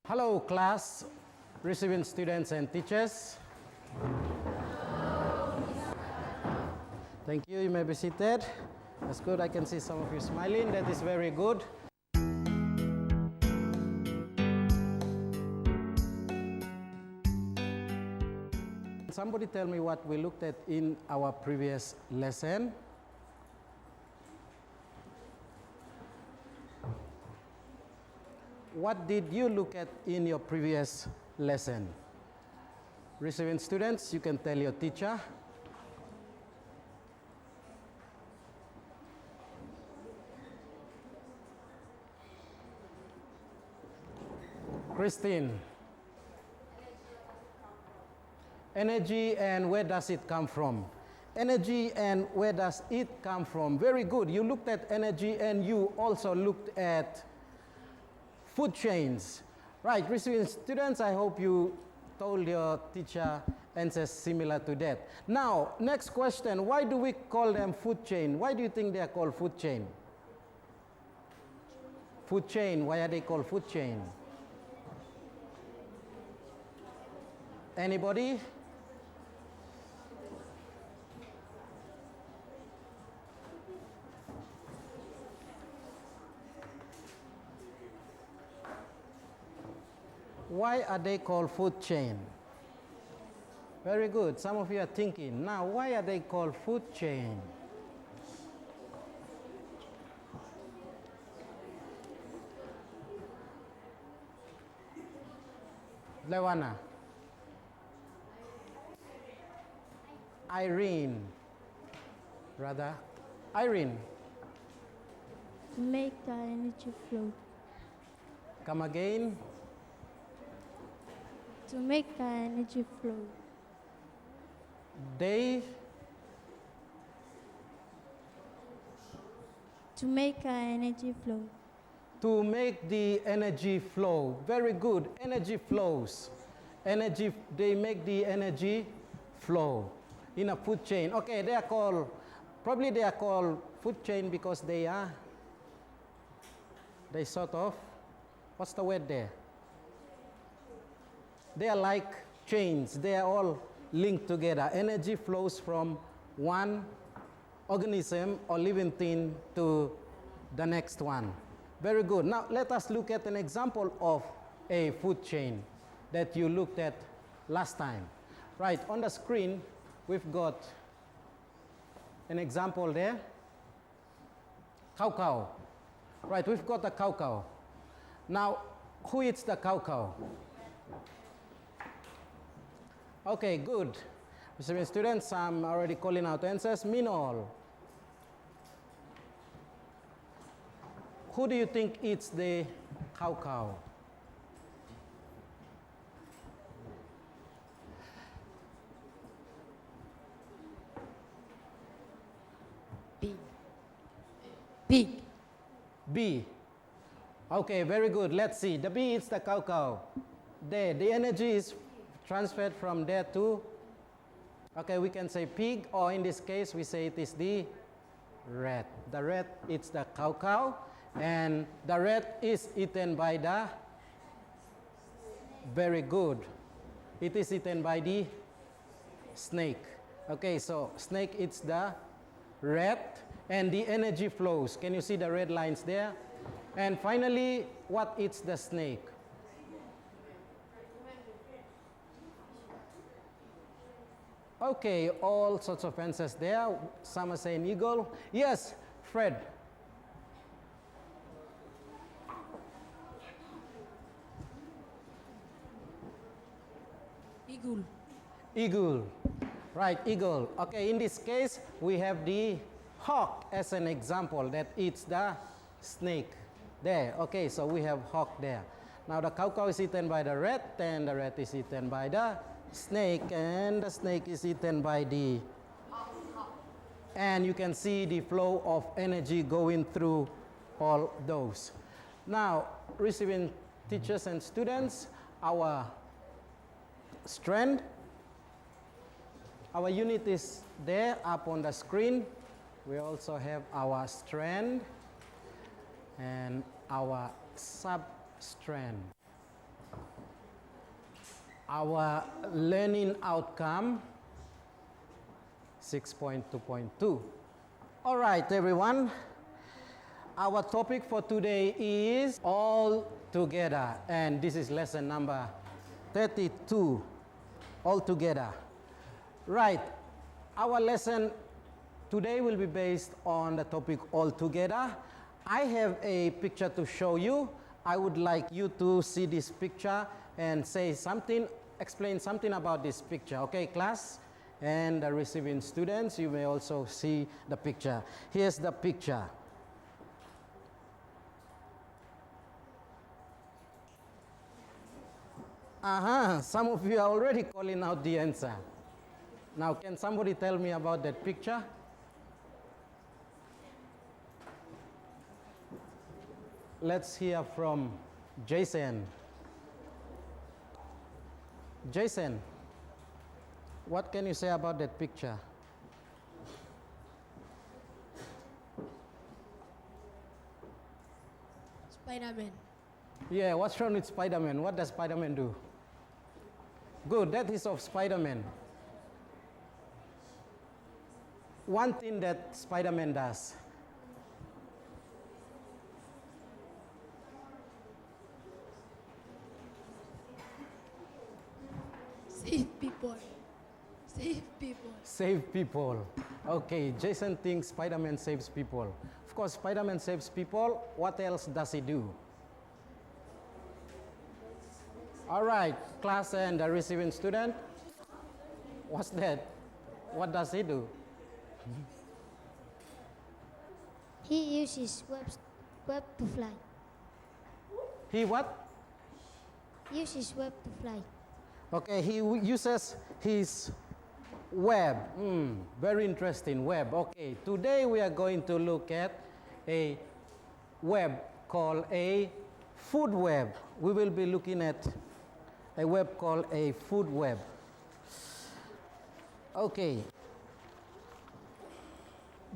Hello class, receiving students and teachers. Thank you, you may be seated. That's good, I can see some of you smiling, that is very good. Somebody tell me what we looked at in our previous lesson. What did you look at in your previous lesson? Receiving students, you can tell your teacher. Christine. Energy and where does it come from? Energy and where does it come from? Very good. You looked at energy and you also looked at food chains. Right, receiving students, I hope you told your teacher answers similar to that. Now, next question, why do we call them food chain? Why do you think they are called food chain? Food chain, why are they called food chain? Anybody? Why are they called food chain? Very good. Some of you are thinking, now why are they called food chain? Lewana. Irene. Rather, Irene. To make the energy flow. Come again. To make the energy flow. They. To make the energy flow. To make the energy flow. Very good. Energy flows. Energy, they make the energy flow in a food chain. Okay, they are called, probably they are called food chain because they sort of, what's the word there? They are like chains. They are all linked together. Energy flows from one organism or living thing to the next one. Very good. Now let us look at an example of a food chain that you looked at last time. Right, on the screen we've got an example there. Cow. Right, we've got a cow. Now, who eats the cow? Okay, good. Receiving students, I'm already calling out answers. Minol. Who do you think eats the cow? Pig. Bee. Okay, very good. Let's see. The bee eats the cow. There, the energy is transferred from there to, okay, we can say pig, or in this case, we say it is the rat. The rat eats the cow, and the rat is eaten by the, very good. It is eaten by the snake. Okay, so snake eats the rat, and the energy flows. Can you see the red lines there? And finally, what eats the snake? Okay, all sorts of answers there. Some are saying eagle. Yes, Fred. Eagle. Right, eagle. Okay, in this case, we have the hawk as an example that eats the snake. There, okay, so we have hawk there. Now the cow is eaten by the rat, and the rat is eaten by the snake, and the snake is eaten by the, and you can see the flow of energy going through all those. Now, receiving teachers and students, our strand, our unit is there up on the screen. We also have our strand and our substrand. Our learning outcome 6.2.2. All right, everyone. Our topic for today is all together, and this is lesson number 32, all together. Right, our lesson today will be based on the topic all together. I have a picture to show you. I would like you to see this picture and say something, explain something about this picture. Okay, class? And the receiving students, you may also see the picture. Here's the picture. Some of you are already calling out the answer. Now, can somebody tell me about that picture? Let's hear from Jason. Jason, what can you say about that picture? Spider-Man. Yeah, what's wrong with Spider-Man? What does Spider-Man do? Good, that is of Spider-Man. One thing that Spider-Man does. Save people. Save people. Save people. Okay, Jason thinks Spider-Man saves people. Of course, Spider-Man saves people. What else does he do? All right, class and the receiving student. What's that? What does he do? He uses web to fly. He what? Uses web to fly. Okay, he uses his web. Very interesting, web. Okay, today we are going to look at a web called a food web. We will be looking at a web called a food web. Okay.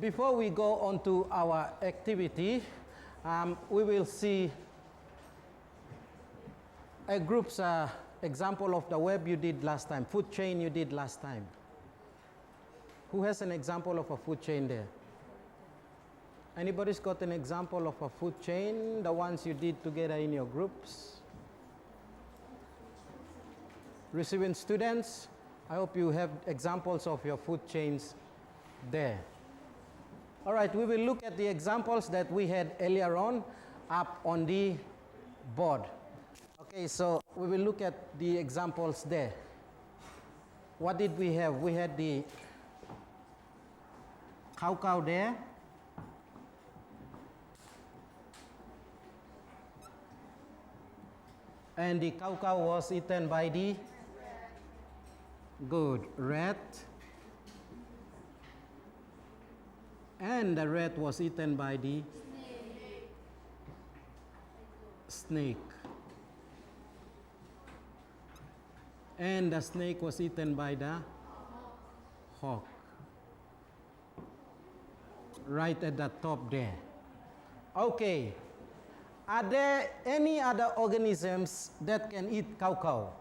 Before we go on to our activity, we will see a group's example of the web you did last time, food chain you did last time. Who has an example of a food chain there? Anybody's got an example of a food chain, the ones you did together in your groups? Receiving students, I hope you have examples of your food chains there. All right, we will look at the examples that we had earlier on up on the board. Okay, so we will look at the examples there. What did we have? We had the cow there. And the cow was eaten by the good rat. And the rat was eaten by the snake. And the snake was eaten by the hawk. Right at the top there. Okay. Are there any other organisms that can eat cow?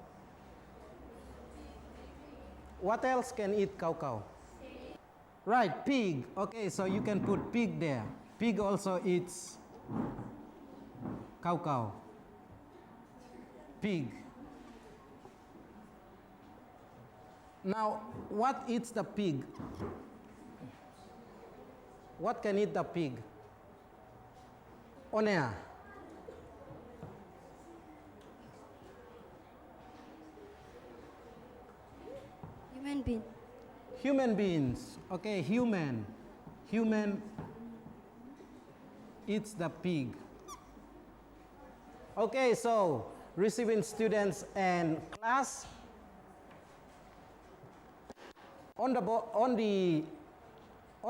What else can eat cow? Right, pig. Okay, so you can put pig there. Pig also eats cow. Pig. Now, what eats the pig? What can eat the pig? Onea. Human being. Human beings. Okay, human. Human eats the pig. Okay, so receiving students and class. On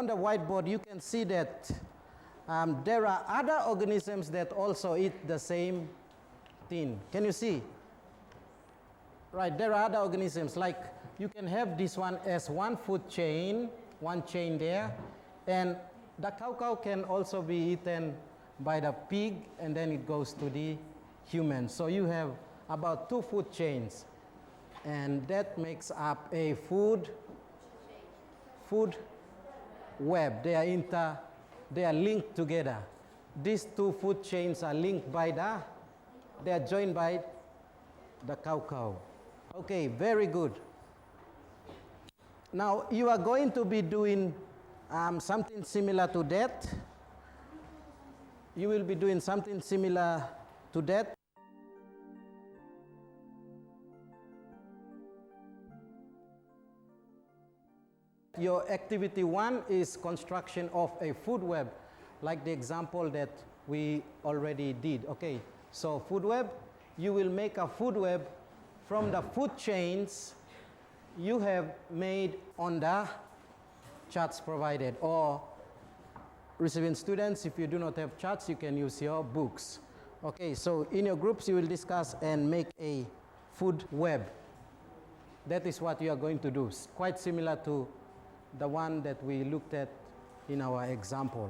the whiteboard, you can see that there are other organisms that also eat the same thing. Can you see? Right, there are other organisms, like you can have this one as one food chain, one chain there, and the cow can also be eaten by the pig, and then it goes to the human. So you have about 2 food chains. and that makes up a food web. They are linked together. These two food chains are linked they are joined by the cow. Okay, very good. Now you are going to be doing something similar to that. You will be doing something similar to that. Your activity 1 is construction of a food web, like the example that we already did. Okay, so food web, you will make a food web from the food chains you have made on the charts provided, or receiving students, if you do not have charts, you can use your books. Okay, so in your groups you will discuss and make a food web. That is what you are going to do. It's quite similar to the one that we looked at in our example.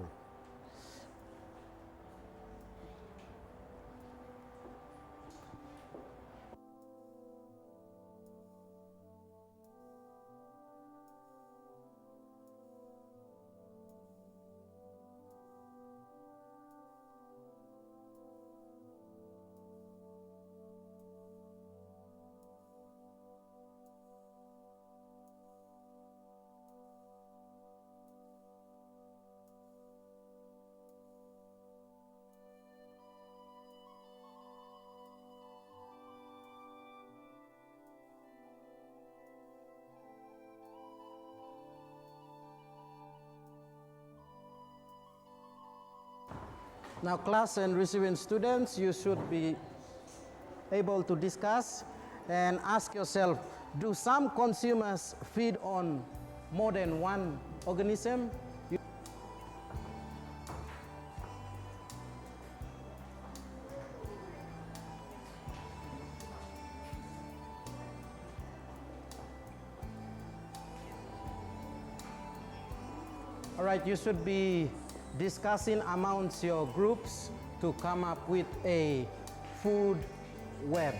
Now, class and receiving students, you should be able to discuss and ask yourself, do some consumers feed on more than one organism? All right, you should be discussing amongst your groups to come up with a food web.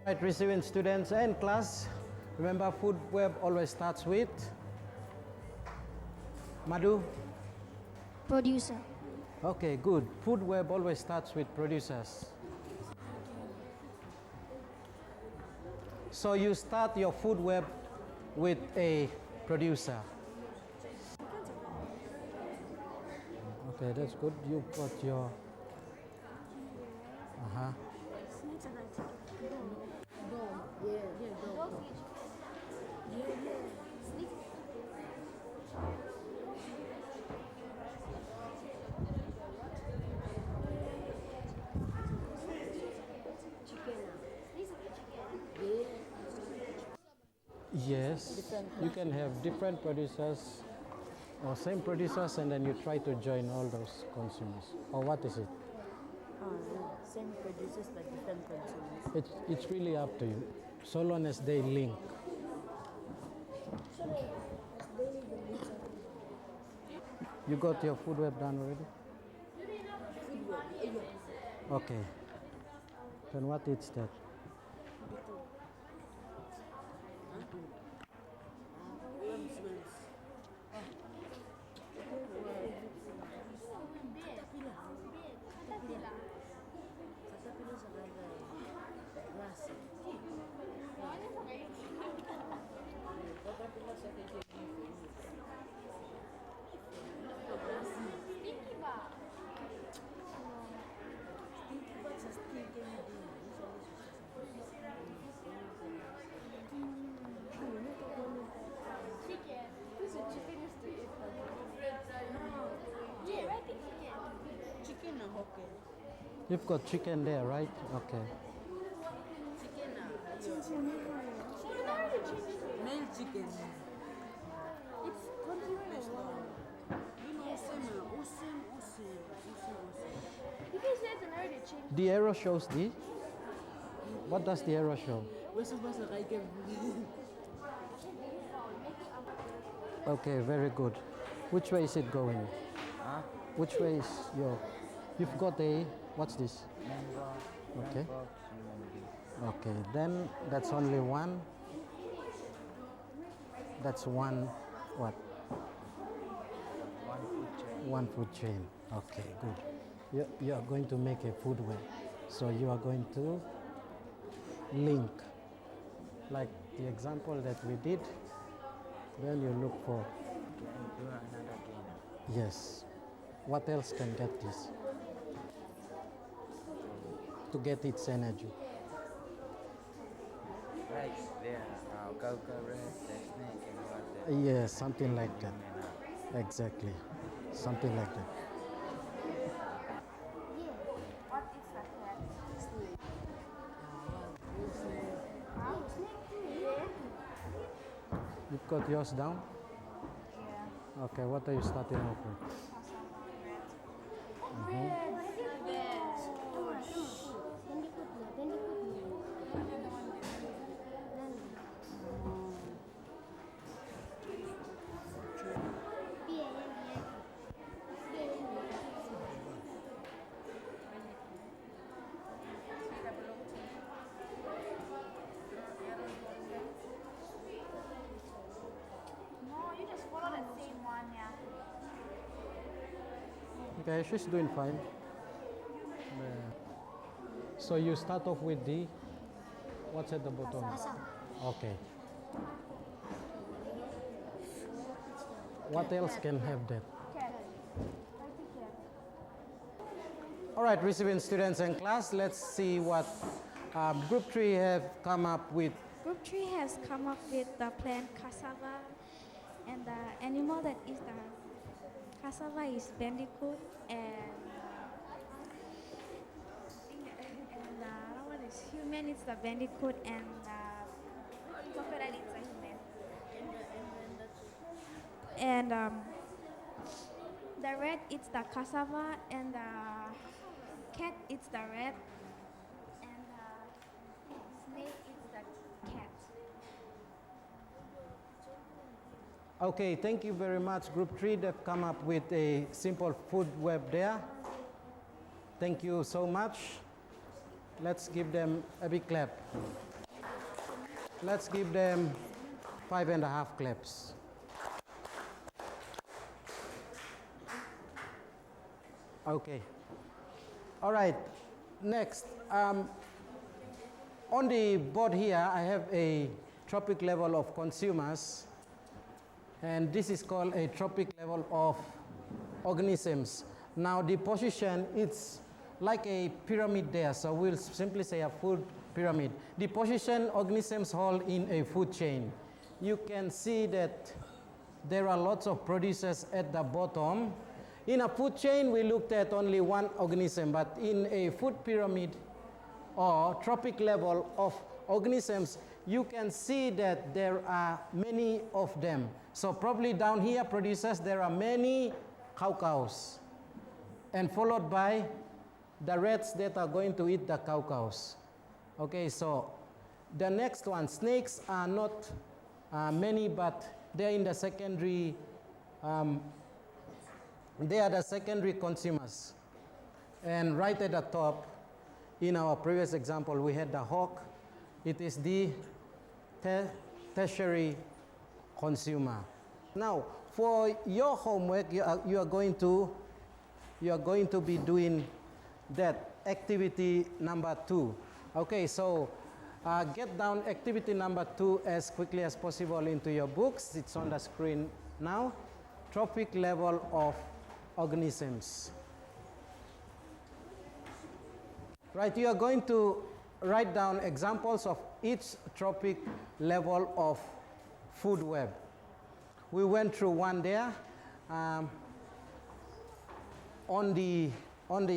Right, receiving students and class, remember food web always starts with Madhu? Producer. Okay, good. Food web always starts with producers. So you start your food web with a producer. Okay, that's good. You got your Uh-huh. Snakes are like dog. Dog. Snakes. Chicken. Snakes are chicken. Yes, you can have different producers or same producers and then you try to join all those consumers. Or what is it? Same producers but different consumers. It's really up to you, so long as they link. You got your food web done already? Okay. Then what is that? Chicken or hockey? You've got chicken there, right? Okay. Male chicken. It's Because there's an already changed. The arrow shows the. What does the arrow show? We're supposed to like it. Okay, very good. Which way is it going? Huh? Which way is your? You've got a. What's this? Mango, Okay. box, and Okay, then that's only one. That's one. What? one food chain. One food chain. Okay, good. You are going to make a food web. So you are going to link, like the example that we did. Then you look for, Do another gain. yes, what else can get this? To get its energy. Right there, coconut, the snake, and what the Yes, something like that. Exactly. Something like that. What is that? Snake. You've got yours down? Yeah. Okay, what are you starting off with? No, you just follow the same one, yeah. Okay, she's doing fine. Yeah. So you start off with the, what's at the bottom? Okay. What else can have that? All right, receiving students and class, let's see what Group 3 have come up with. Group 3 has come up with the plant cassava, and the animal that is the cassava is bandicoot, and what is human? It's the bandicoot, and crocodile is the human. And the red it's the cassava, and the cat it's the red, and the snake it's the cat. Okay, thank you very much, Group 3. They've come up with a simple food web there. Thank you so much. Let's give them a big clap. Let's give them 5.5 claps. Okay. All right. Next, on the board here, I have a tropic level of consumers, and this is called a tropic level of organisms. Now, the position it's like a pyramid there. So we'll simply say a food pyramid. The position organisms hold in a food chain. You can see that there are lots of producers at the bottom. In a food chain, we looked at only one organism, but in a food pyramid or trophic level of organisms, you can see that there are many of them. So probably down here, producers, there are many cows, and followed by the rats that are going to eat the cows. Okay, so the next one, snakes are not many, but they're in the secondary, they are the secondary consumers. And right at the top, in our previous example, we had the hawk. It is the tertiary consumer. Now, for your homework, you are going to be doing that activity number 2. Okay, so get down activity number 2 as quickly as possible into your books. It's on the screen now. Trophic level of organisms. Right, you are going to write down examples of each trophic level of food web. We went through one there. On the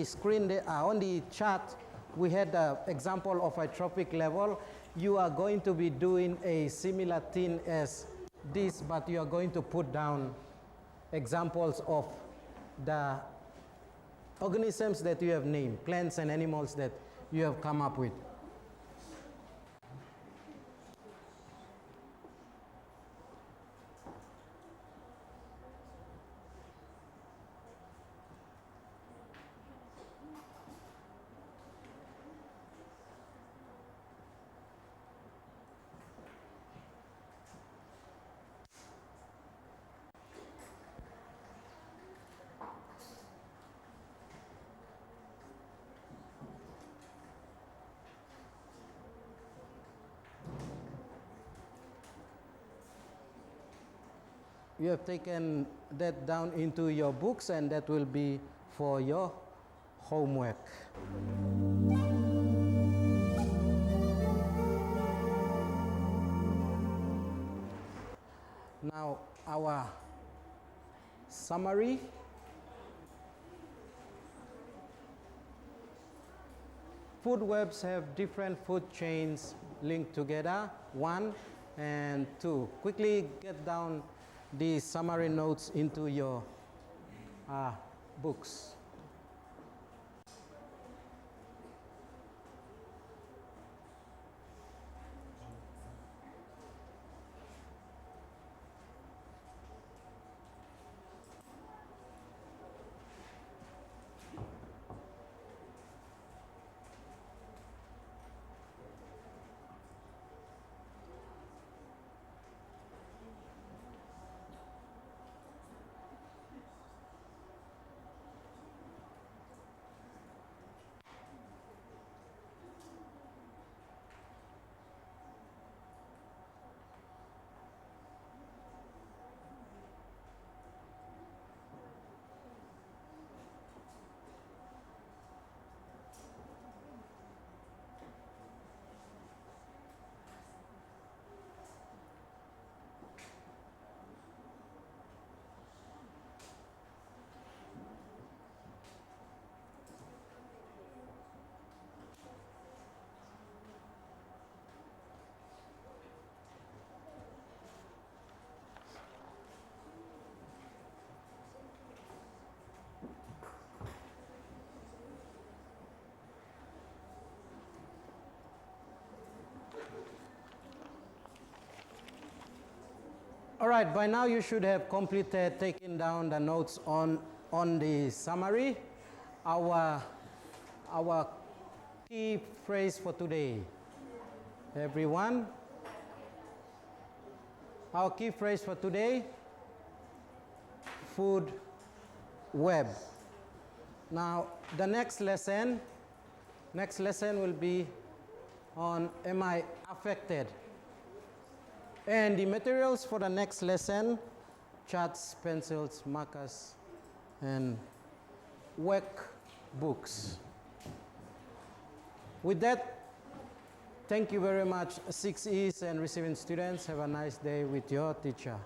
screen there, on the chart, we had the example of a trophic level. You are going to be doing a similar thing as this, but you are going to put down examples of the organisms that you have named, plants and animals that you have come up with. You have taken that down into your books, and that will be for your homework. Now, our summary. Food webs have different food chains linked together, 1 and 2. Quickly get down the summary notes into your books. All right, by now you should have completed taking down the notes on the summary. Our key phrase for today, everyone. Our key phrase for today, food web. Now, the next lesson will be on am I affected? And the materials for the next lesson, charts, pencils, markers, and workbooks. With that, thank you very much, 6Es and receiving students. Have a nice day with your teacher.